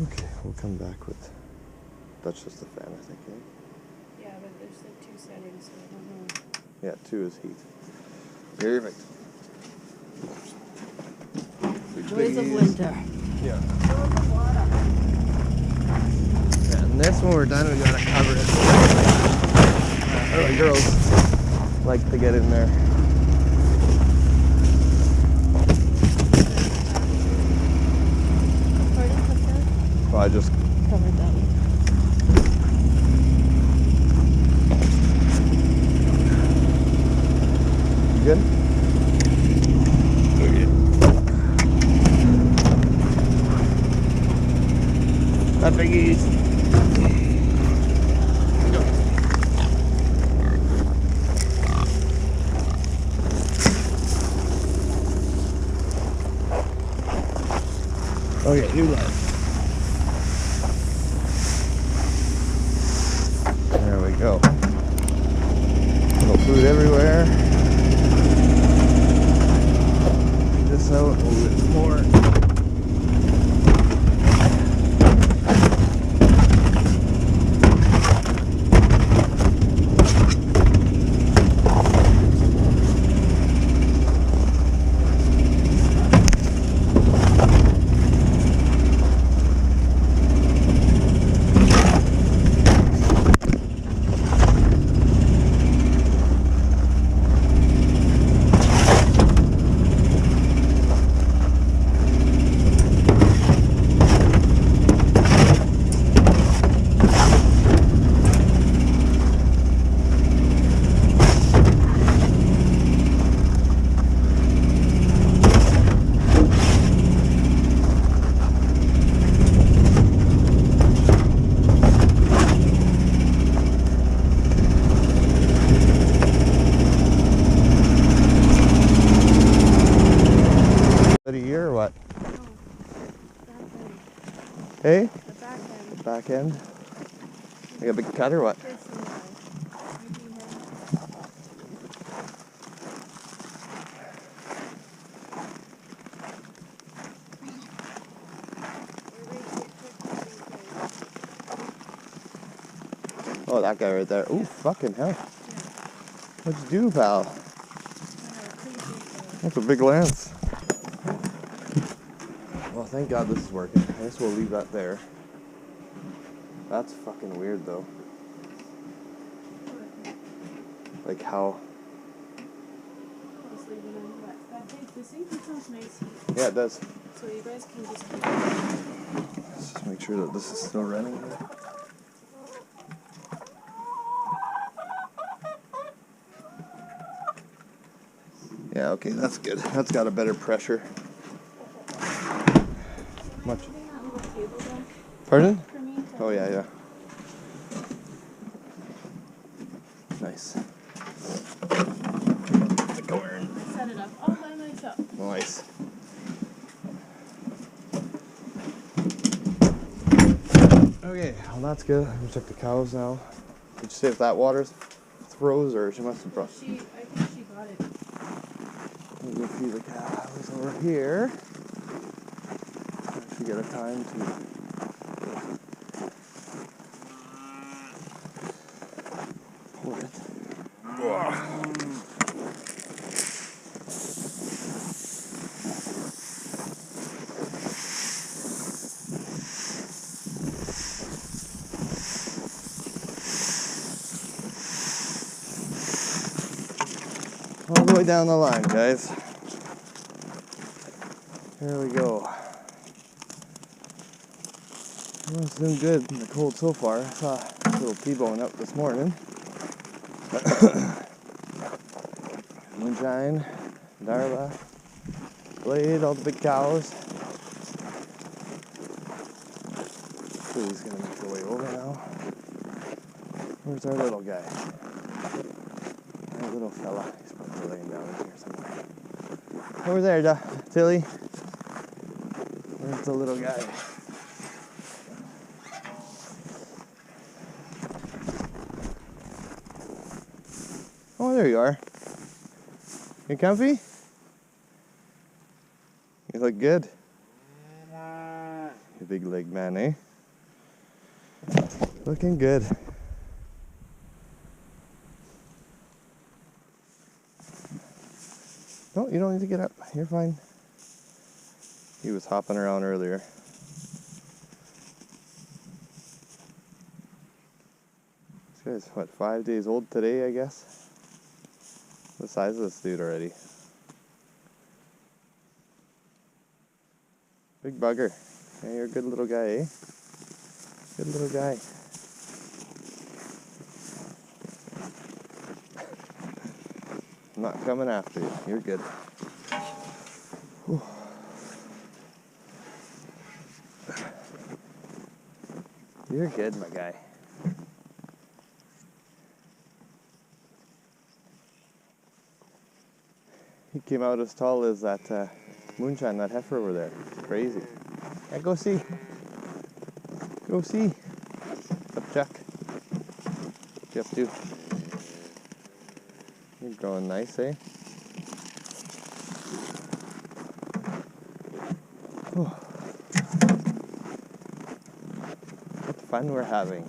Okay, we'll come back with. That's just the fan, I think. Eh? Yeah, but there's like 2 settings, so I don't know. Yeah, 2 is heat. Perfect. Joys of winter. Yeah. Joys of water. Yeah, and this, when we're done, we gotta cover it. Early girls like to get in there. Well, I just Covered that one. You good? Okay. That biggies. Okay, new line. There we go. Little food everywhere. This out a little bit more. A year or what? No. Back end. Hey? The back end. Back end? Like a big cut or what? This and Oh, that guy right there. Ooh, fucking hell. What'd you do, pal? That's a big lance. Well, thank God this is working. I guess we'll leave that there. That's fucking weird, though. Like how... Just leave it in that big. The sink smells nice heat. Yeah, it does. So you guys can just keep it. Let's just make sure that this is still running here. Yeah, okay, that's good. That's got a better pressure. Much. Pardon? For me. Oh, yeah, yeah. Nice. The corn. I set it up all by myself. Nice. Okay, well that's good. I'm gonna check the cows now. Did you say if that water throws or she must have brought? I think she got it. We'll go feed the cows over here. Actually get a time to pour it. All the way down the line, guys. Here we go. Well, it's been good in the cold so far. I saw a little T-bone up this morning. Moonshine, Darla, Blade, all the big cows. He's gonna make the way over now. Where's our little guy? Our little fella. He's probably laying down in here somewhere. Over there, Tilly. Where's the little guy? Oh, there you are. You comfy? You look good. the big leg man, eh? Looking good. No, you don't need to get up. You're fine. He was hopping around earlier. This guy's, what, 5 days old today, I guess? The size of this dude already. Big bugger. Yeah, you're a good little guy, eh? Good little guy. I'm not coming after you. You're good. Whew. You're good, my guy. He came out as tall as that moonshine, that heifer over there. It's crazy. Yeah, go see. Go see. What's up, Chuck? What you up to? You're growing nice, eh? Whew. What fun we're having.